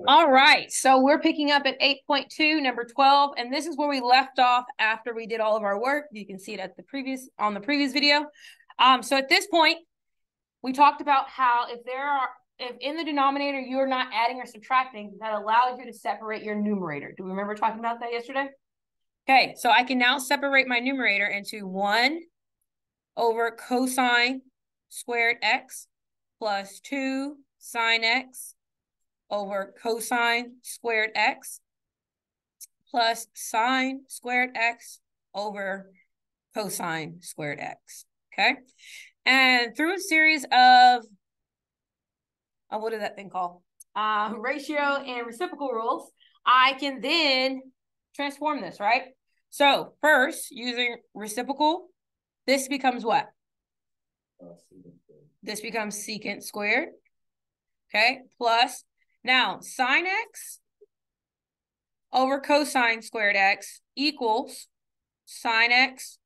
All right, so we're picking up at 8.2, number 12, and this is where we left off after we did all of our work. You can see it at the previous video. So at this point, we talked about how if in the denominator you're not adding or subtracting, that allows you to separate your numerator. Do we remember talking about that yesterday? Okay, so I can now separate my numerator into 1 over cosine squared x plus 2 sine x over cosine squared x plus sine squared x over cosine squared x, okay? And through a series of, what is that thing called? Ratio and reciprocal rules, I can then transform this, right? So first, using reciprocal, this becomes what? This becomes secant squared, okay? Plus, now sine x over cosine squared x equals sine x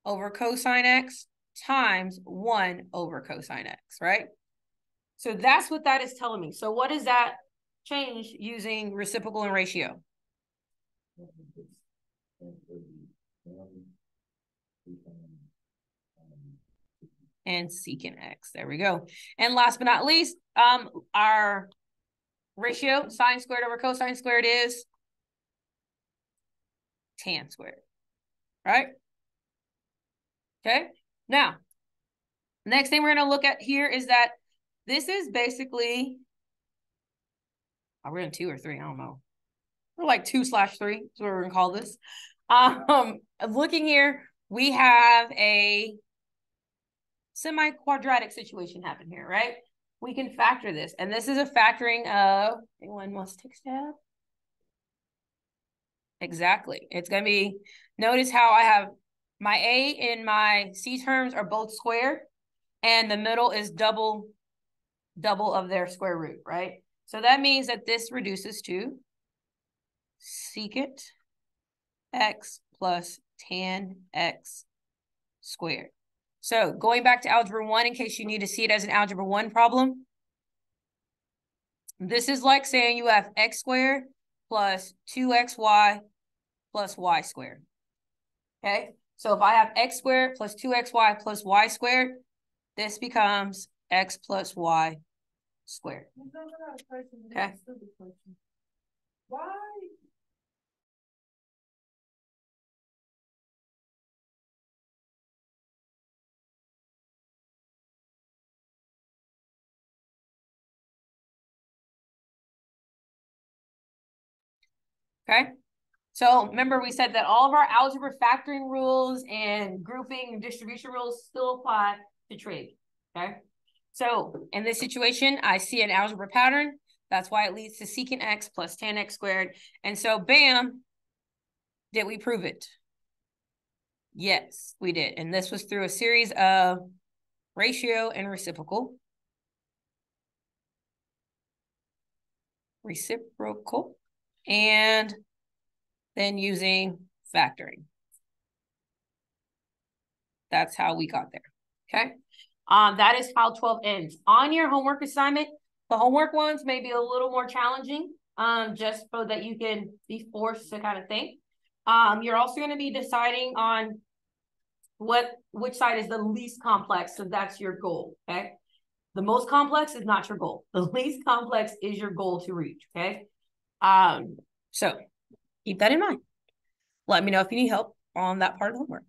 over cosine x times 1 over cosine x, right? So that's what that is telling me. So what does that change using reciprocal and ratio? And secant x. There we go. And last but not least, our ratio, sine squared over cosine squared, is tan squared, right? Okay. Now, next thing we're going to look at here is that this is basically, we're in 2 or 3, I don't know. We're like 2/3 is what we're going to call this. Looking here, we have a semi-quadratic situation happen here, right? We can factor this, and this is a factoring of, anyone wants to take a stab? Exactly. It's going to be, notice how I have my A and my C terms are both squared, and the middle is double of their square root, right? So that means that this reduces to secant x plus tan x squared. So going back to algebra 1, in case you need to see it as an algebra 1 problem, this is like saying you have x squared plus 2xy plus y squared. Okay, so if I have x squared plus 2xy plus y squared, this becomes x plus y squared. Okay. Why? Okay. So remember, we said that all of our algebra factoring rules and grouping and distribution rules still apply to trig. Okay. So in this situation, I see an algebra pattern. That's why it leads to secant x plus tan x squared. And so, bam, did we prove it? Yes, we did. And this was through a series of ratio and reciprocal. And then using factoring. That's how we got there, okay? That is how 12 ends. On your homework assignment, the homework ones may be a little more challenging, just so that you can be forced to kind of think. You're also going to be deciding on which side is the least complex, so that's your goal, okay? The most complex is not your goal. The least complex is your goal to reach, okay? So keep that in mind. Let me know if you need help on that part of the homework.